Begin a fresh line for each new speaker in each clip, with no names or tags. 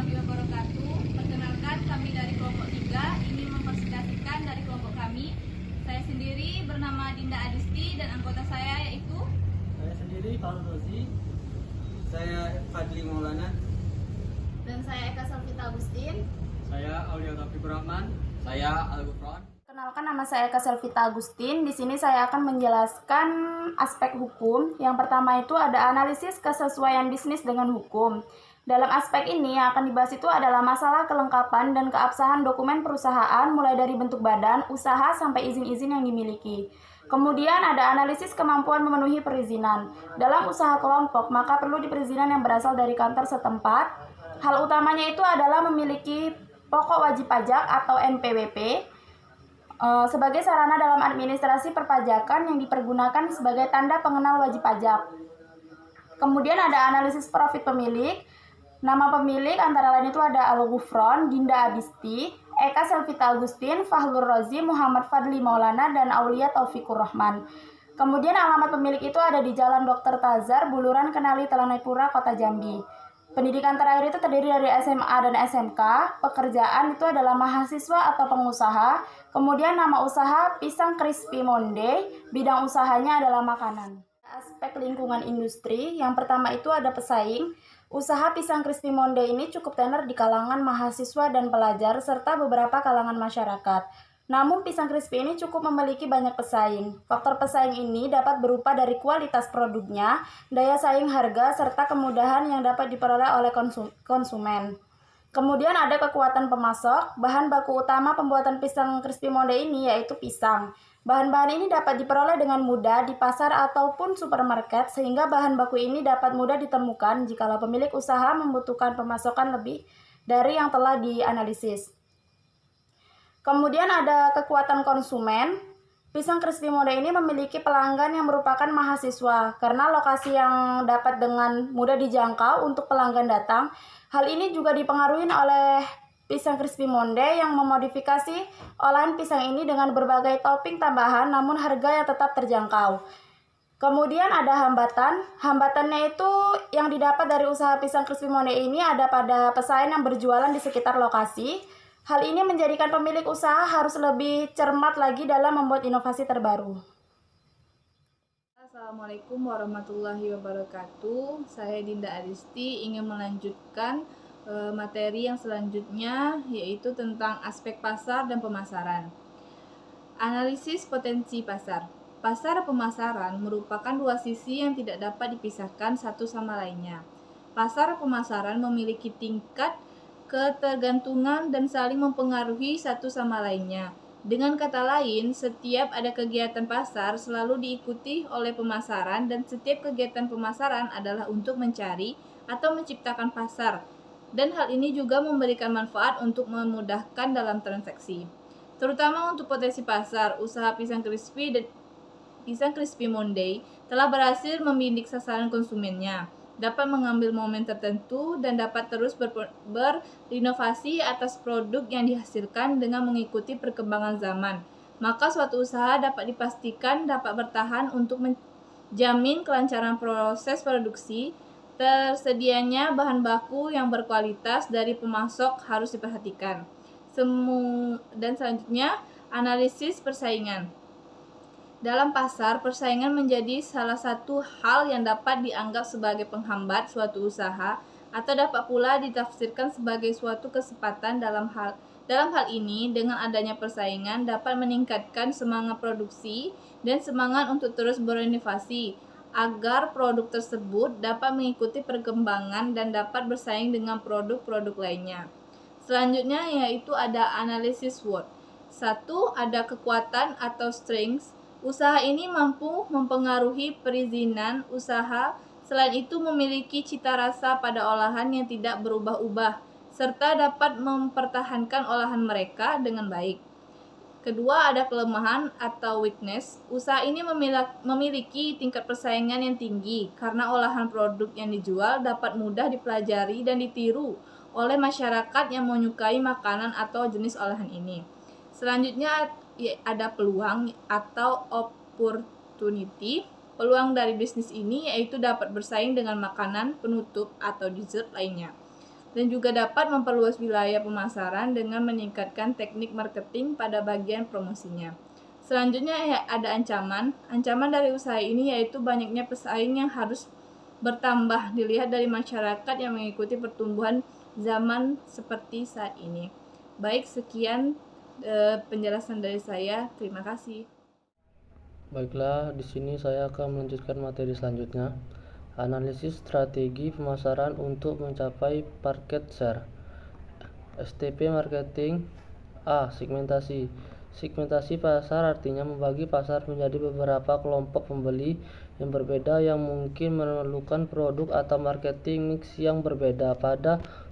warahmatullahi wabarakatuh. Perkenalkan, kami dari kelompok 3 ingin mempresentasikan dari kelompok kami. Saya sendiri bernama Dinda Adisti dan anggota saya yaitu
Saya sendiri Paul Rozi. Saya Fadli Maulana.
Dan saya Eka Selvita Agustin.
Saya Aulia Taufikur Rahman. Saya Al Gufron.
Kenalkan, nama saya Eka Selvita Agustin. Di sini saya akan menjelaskan aspek hukum. Yang pertama itu ada analisis kesesuaian bisnis dengan hukum. Dalam aspek ini yang akan dibahas itu adalah masalah kelengkapan dan keabsahan dokumen perusahaan mulai dari bentuk badan, usaha, sampai izin-izin yang dimiliki. Kemudian ada analisis kemampuan memenuhi perizinan. Dalam usaha kelompok, maka perlu perizinan yang berasal dari kantor setempat. Hal utamanya itu adalah memiliki pokok wajib pajak atau NPWP sebagai sarana dalam administrasi perpajakan yang dipergunakan sebagai tanda pengenal wajib pajak. Kemudian ada analisis profit pemilik. Nama pemilik antara lain itu ada Al Gufron, Dinda Adisti, Eka Selvita Agustin, Fahlur Rozi, Muhammad Fadli Maulana, dan Aulia Taufikur Rahman. Kemudian alamat pemilik itu ada di Jalan Dr. Tazar, Buluran, Kenali, Telanai-Pura, Kota Jambi. Pendidikan terakhir itu terdiri dari SMA dan SMK. Pekerjaan itu adalah mahasiswa atau pengusaha. Kemudian nama usaha Pisang Crispy Monde, bidang usahanya adalah makanan. Aspek lingkungan industri, yang pertama itu ada pesaing. Usaha Pisang Crispy Monde ini cukup tenar di kalangan mahasiswa dan pelajar serta beberapa kalangan masyarakat. Namun pisang crispy ini cukup memiliki banyak pesaing. Faktor pesaing ini dapat berupa dari kualitas produknya, daya saing harga, serta kemudahan yang dapat diperoleh oleh konsumen. Kemudian ada kekuatan pemasok. Bahan baku utama pembuatan pisang crispy monde ini yaitu pisang. Bahan-bahan ini dapat diperoleh dengan mudah di pasar ataupun supermarket, sehingga bahan baku ini dapat mudah ditemukan jikalau pemilik usaha membutuhkan pemasokan lebih dari yang telah dianalisis. Kemudian ada kekuatan konsumen. Pisang crispy monde ini memiliki pelanggan yang merupakan mahasiswa karena lokasi yang dapat dengan mudah dijangkau untuk pelanggan datang. Hal ini juga dipengaruhi oleh pisang crispy monde yang memodifikasi olahan pisang ini dengan berbagai topping tambahan namun harga yang tetap terjangkau. Kemudian ada hambatan. Hambatannya itu yang didapat dari usaha pisang crispy monde ini ada pada pesaing yang berjualan di sekitar lokasi. Hal ini menjadikan pemilik usaha harus lebih cermat lagi dalam membuat inovasi terbaru.
Assalamualaikum warahmatullahi wabarakatuh. Saya Dinda Adisti ingin melanjutkan materi yang selanjutnya, yaitu tentang aspek pasar dan pemasaran. Analisis potensi pasar. Pasar pemasaran merupakan dua sisi yang tidak dapat dipisahkan satu sama lainnya. Pasar pemasaran memiliki tingkat ketergantungan dan saling mempengaruhi satu sama lainnya. Dengan kata lain, setiap ada kegiatan pasar selalu diikuti oleh pemasaran dan setiap kegiatan pemasaran adalah untuk mencari atau menciptakan pasar. Dan hal ini juga memberikan manfaat untuk memudahkan dalam transaksi. Terutama untuk potensi pasar, usaha Pisang Crispy Monde telah berhasil membidik sasaran konsumennya, dapat mengambil momen tertentu, dan dapat terus berinovasi atas produk yang dihasilkan dengan mengikuti perkembangan zaman. Maka suatu usaha dapat dipastikan dapat bertahan untuk menjamin kelancaran proses produksi. Tersedianya bahan baku yang berkualitas dari pemasok harus diperhatikan. Dan selanjutnya, analisis persaingan. Dalam pasar, persaingan menjadi salah satu hal yang dapat dianggap sebagai penghambat suatu usaha atau dapat pula ditafsirkan sebagai suatu kesempatan. Dalam hal ini, dengan adanya persaingan dapat meningkatkan semangat produksi dan semangat untuk terus berinovasi agar produk tersebut dapat mengikuti perkembangan dan dapat bersaing dengan produk-produk lainnya. Selanjutnya yaitu ada analisis SWOT. 1. Ada kekuatan atau strengths. Usaha ini mampu mempengaruhi perizinan usaha. Selain itu memiliki cita rasa pada olahan yang tidak berubah-ubah, serta dapat mempertahankan olahan mereka dengan baik. Kedua, ada kelemahan atau weakness. Usaha ini memiliki tingkat persaingan yang tinggi karena olahan produk yang dijual dapat mudah dipelajari dan ditiru oleh masyarakat yang menyukai makanan atau jenis olahan ini. Selanjutnya ada peluang atau opportunity. Peluang dari bisnis ini yaitu dapat bersaing dengan makanan penutup atau dessert lainnya. dan juga dapat memperluas wilayah pemasaran dengan meningkatkan teknik marketing pada bagian promosinya. Selanjutnya ada ancaman. Ancaman dari usaha ini yaitu banyaknya pesaing yang harus bertambah dilihat dari masyarakat yang mengikuti pertumbuhan zaman seperti saat ini. Baik, sekian penjelasan dari saya. Terima kasih.
Baiklah, di sini saya akan melanjutkan materi selanjutnya. Analisis strategi pemasaran untuk mencapai market share. STP marketing. A. Segmentasi. Segmentasi pasar artinya membagi pasar menjadi beberapa kelompok pembeli yang berbeda yang mungkin memerlukan produk atau marketing mix yang berbeda.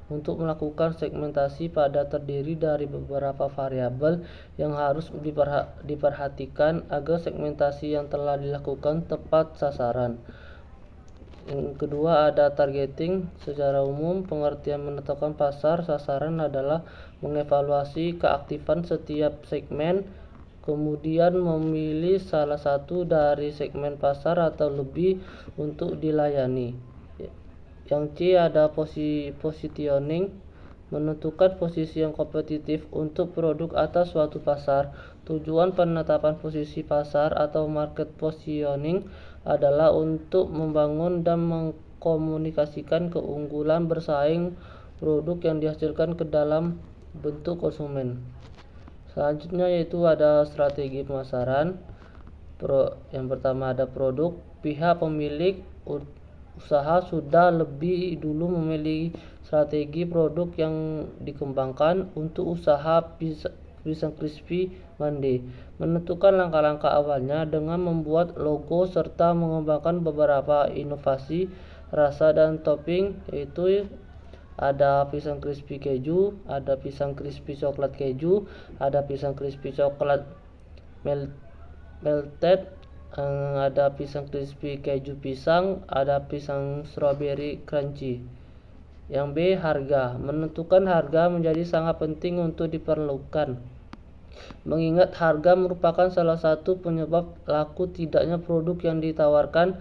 Untuk melakukan segmentasi pada terdiri dari beberapa variabel yang harus diperhatikan agar segmentasi yang telah dilakukan tepat sasaran. Yang kedua ada targeting. Secara umum, pengertian menetapkan pasar sasaran adalah mengevaluasi keaktifan setiap segmen, kemudian memilih salah satu dari segmen pasar atau lebih untuk dilayani. Yang C ada positioning, menentukan posisi yang kompetitif untuk produk atas suatu pasar. Tujuan penetapan posisi pasar atau market positioning adalah untuk membangun dan mengkomunikasikan keunggulan bersaing produk yang dihasilkan ke dalam bentuk konsumen. Selanjutnya yaitu ada strategi pemasaran. Yang pertama ada produk. Pihak pemilik usaha sudah lebih dulu memilih strategi produk yang dikembangkan untuk usaha pisang crispy Monday. Menentukan langkah-langkah awalnya dengan membuat logo serta mengembangkan beberapa inovasi rasa dan topping, yaitu ada pisang crispy keju, ada pisang crispy coklat keju, ada pisang crispy coklat melted, ada pisang crispy keju pisang, ada pisang strawberry crunchy. Yang B, harga. Menentukan harga menjadi sangat penting untuk diperlukan, mengingat harga merupakan salah satu penyebab laku tidaknya produk yang ditawarkan.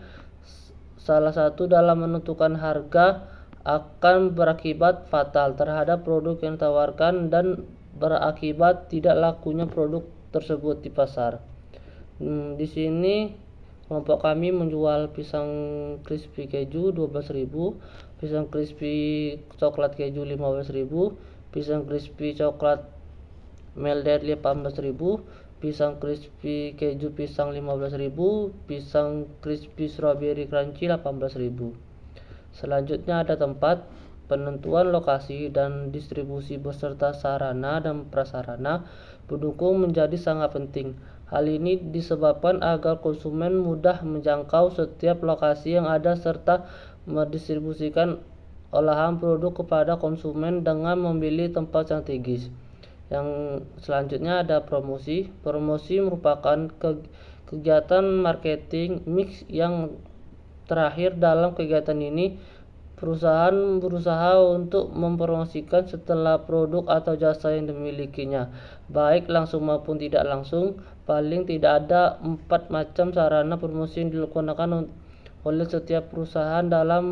Salah satu dalam menentukan harga akan berakibat fatal terhadap produk yang ditawarkan dan berakibat tidak lakunya produk tersebut di pasar. Di sini kelompok kami menjual pisang crispy keju 12.000, pisang crispy coklat keju 15.000, pisang crispy coklat melted 18.000, pisang crispy keju pisang 15.000, pisang crispy strawberry crunchy 18.000. Selanjutnya ada tempat. Penentuan lokasi dan distribusi beserta sarana dan prasarana pendukung menjadi sangat penting. Hal ini disebabkan agar konsumen mudah menjangkau setiap lokasi yang ada serta mendistribusikan olahan produk kepada konsumen dengan memilih tempat strategis. Yang selanjutnya ada promosi. Promosi merupakan kegiatan marketing mix yang terakhir. Dalam kegiatan ini, perusahaan berusaha untuk mempromosikan setelah produk atau jasa yang dimilikinya, baik langsung maupun tidak langsung. Paling tidak ada 4 macam sarana promosi yang dilakukan oleh setiap perusahaan dalam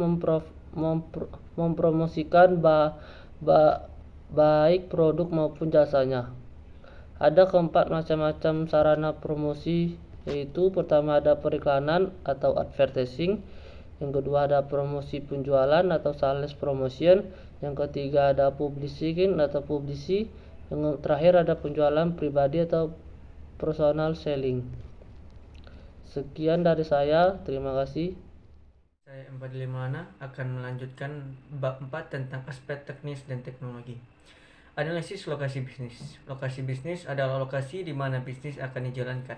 mempromosikan baik produk maupun jasanya. Ada keempat macam-macam sarana promosi, yaitu pertama ada periklanan atau advertising, yang kedua ada promosi penjualan atau sales promotion, yang ketiga ada publishing atau publicity, yang terakhir ada penjualan pribadi atau personal selling. Sekian dari saya, terima kasih.
Saya Empadlimana akan melanjutkan bab 4 tentang aspek teknis dan teknologi. Analisis lokasi bisnis. Lokasi bisnis adalah lokasi di mana bisnis akan dijalankan,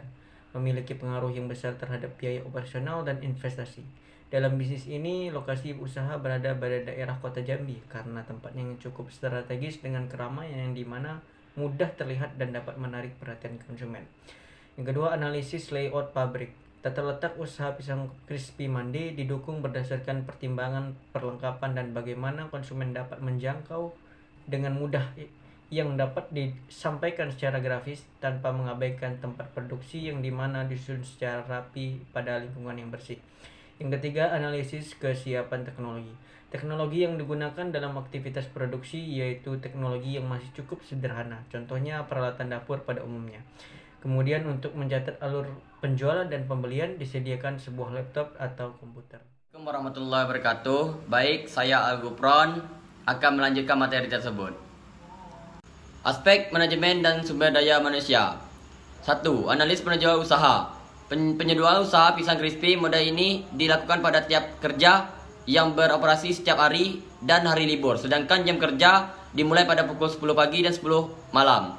memiliki pengaruh yang besar terhadap biaya operasional dan investasi. Dalam bisnis ini, lokasi usaha berada pada daerah kota Jambi karena tempatnya yang cukup strategis dengan keramaian yang dimana mudah terlihat dan dapat menarik perhatian konsumen. Yang kedua, analisis layout pabrik. Tata letak usaha pisang crispy Monday didukung berdasarkan pertimbangan perlengkapan dan bagaimana konsumen dapat menjangkau dengan mudah yang dapat disampaikan secara grafis tanpa mengabaikan tempat produksi yang dimana disusun secara rapi pada lingkungan yang bersih. Yang ketiga, analisis kesiapan teknologi. Teknologi yang digunakan dalam aktivitas produksi yaitu teknologi yang masih cukup sederhana, contohnya peralatan dapur pada umumnya. Kemudian untuk mencatat alur penjualan dan pembelian disediakan sebuah laptop atau komputer.
Assalamualaikum warahmatullahi wabarakatuh. Baik, saya Al-Gufron akan melanjutkan materi tersebut. Aspek manajemen dan sumber daya manusia. 1. Analis penjual usaha. Penjual usaha pisang crispy model ini dilakukan pada tiap kerja yang beroperasi setiap hari dan hari libur, sedangkan jam kerja dimulai pada pukul 10 pagi dan 10 malam.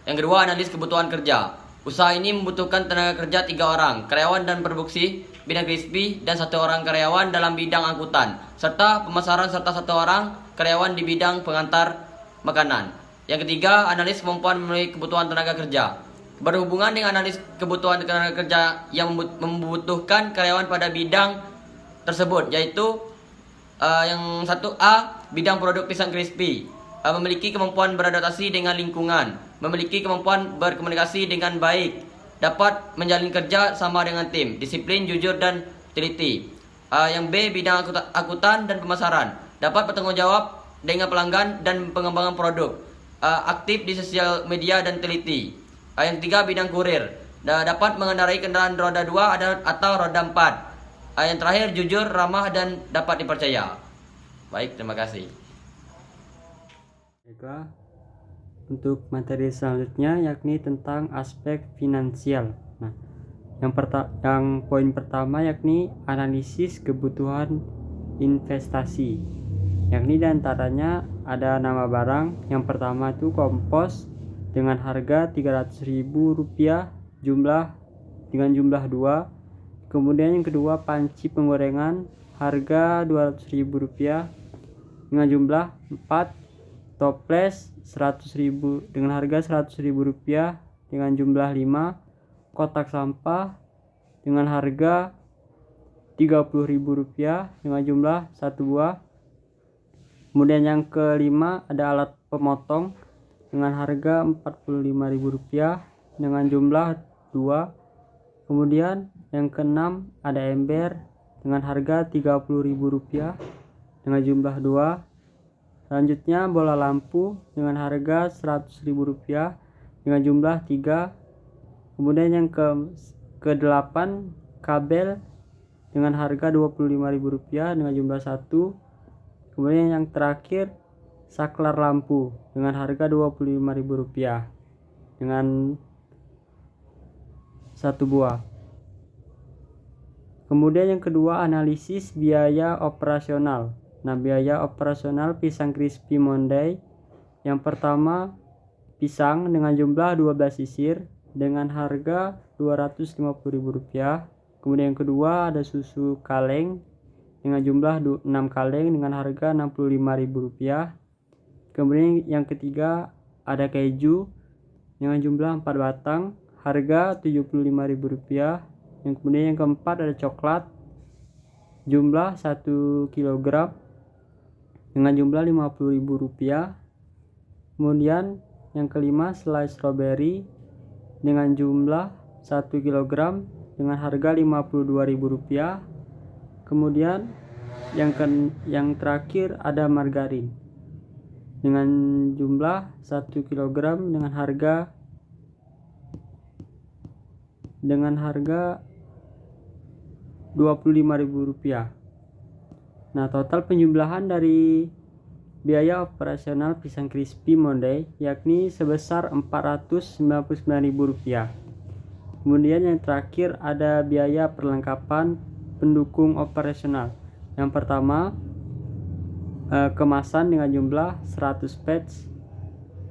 Yang kedua, analis kebutuhan kerja. Usaha ini membutuhkan tenaga kerja 3 orang, karyawan dan produksi bidang crispy, dan 1 orang karyawan dalam bidang angkutan, serta pemasaran, serta 1 orang karyawan di bidang pengantar makanan. Yang ketiga, analis kemampuan memenuhi kebutuhan tenaga kerja. Berhubungan dengan analis kebutuhan tenaga kerja yang membutuhkan karyawan pada bidang tersebut, yaitu yang 1A, bidang produk pisang crispy, memiliki kemampuan beradaptasi dengan lingkungan, memiliki kemampuan berkomunikasi dengan baik, dapat menjalin kerja sama dengan tim, disiplin, jujur, dan teliti. Yang B, bidang angkutan dan pemasaran, dapat bertanggung jawab dengan pelanggan dan pengembangan produk, aktif di sosial media dan teliti. Yang 3, bidang kurir, dapat mengendarai kendaraan roda 2 atau roda 4. Yang terakhir, jujur, ramah, dan dapat dipercaya. Baik, terima kasih.
Baiklah, untuk materi selanjutnya yakni tentang aspek finansial. Nah, yang poin pertama yakni analisis kebutuhan investasi. Yakni diantaranya ada nama barang. Yang pertama itu kompos dengan harga Rp300.000 dengan jumlah 2. Kemudian yang kedua, panci penggorengan harga Rp200.000 dengan jumlah 4. Toples 100.000 dengan harga Rp100.000 dengan jumlah 5. Kotak sampah dengan harga Rp30.000 dengan jumlah 1 buah. Kemudian yang kelima ada alat pemotong dengan harga Rp45.000 dengan jumlah 2. Kemudian yang keenam ada ember dengan harga Rp30.000 dengan jumlah 2. Selanjutnya bola lampu dengan harga Rp100.000 dengan jumlah 3. Kemudian yang ke-8 kabel dengan harga Rp25.000 dengan jumlah 1. Kemudian yang terakhir saklar lampu dengan harga Rp25.000 dengan 1 buah. Kemudian yang kedua, analisis biaya operasional. Nah, biaya operasional pisang crispy Monday. Yang pertama, pisang dengan jumlah 12 sisir dengan harga Rp250.000. Kemudian yang kedua ada susu kaleng dengan jumlah 6 kaleng dengan harga Rp65.000. Kemudian yang ketiga ada keju dengan jumlah 4 batang, harga Rp75.000. Yang kemudian yang keempat ada coklat jumlah 1 kg dengan jumlah Rp50.000. Kemudian yang kelima selai strawberry dengan jumlah 1 kg dengan harga Rp52.000. Kemudian yang terakhir ada margarin dengan jumlah 1 kg dengan harga Rp25.000. Nah, total penjumlahan dari biaya operasional pisang crispy Monday yakni sebesar Rp499.000. Kemudian yang terakhir ada biaya perlengkapan pendukung operasional. Yang pertama, kemasan dengan jumlah 100 patch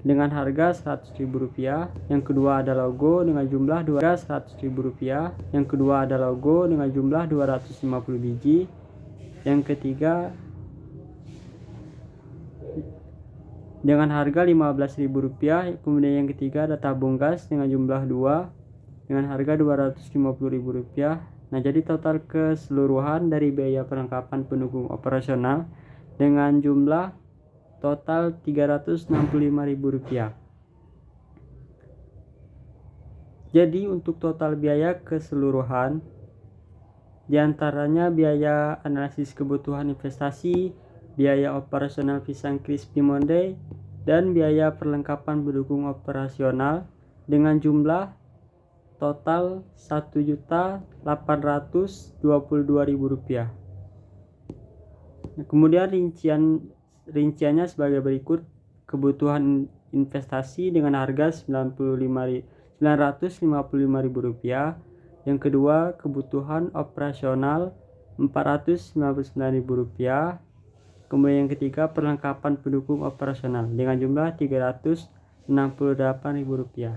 dengan harga Rp100.000. Yang kedua ada logo dengan jumlah Rp200.000. Yang kedua ada logo dengan jumlah 250 biji. Yang ketiga dengan harga Rp15.000. Kemudian yang ketiga ada tabung gas dengan jumlah 2 dengan harga Rp250.000. Nah, jadi total keseluruhan dari biaya perlengkapan pendukung operasional dengan jumlah total Rp365.000. Jadi untuk total biaya keseluruhan Di antaranya biaya analisis kebutuhan investasi, biaya operasional pisang crispy Monday, dan biaya perlengkapan pendukung operasional dengan jumlah total Rp1.822.000. Kemudian rinciannya sebagai berikut: kebutuhan investasi dengan harga Rp955.000. Yang kedua, kebutuhan operasional Rp499.000. Kemudian yang ketiga, perlengkapan pendukung operasional dengan jumlah Rp368.000.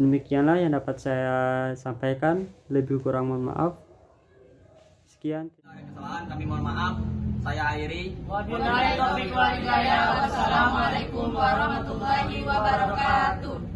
Demikianlah yang dapat saya sampaikan. Lebih kurang mohon maaf. Sekian.
Ada kesalahan, kami mohon maaf. Saya akhiri.
Wassalamualaikum warahmatullahi wabarakatuh.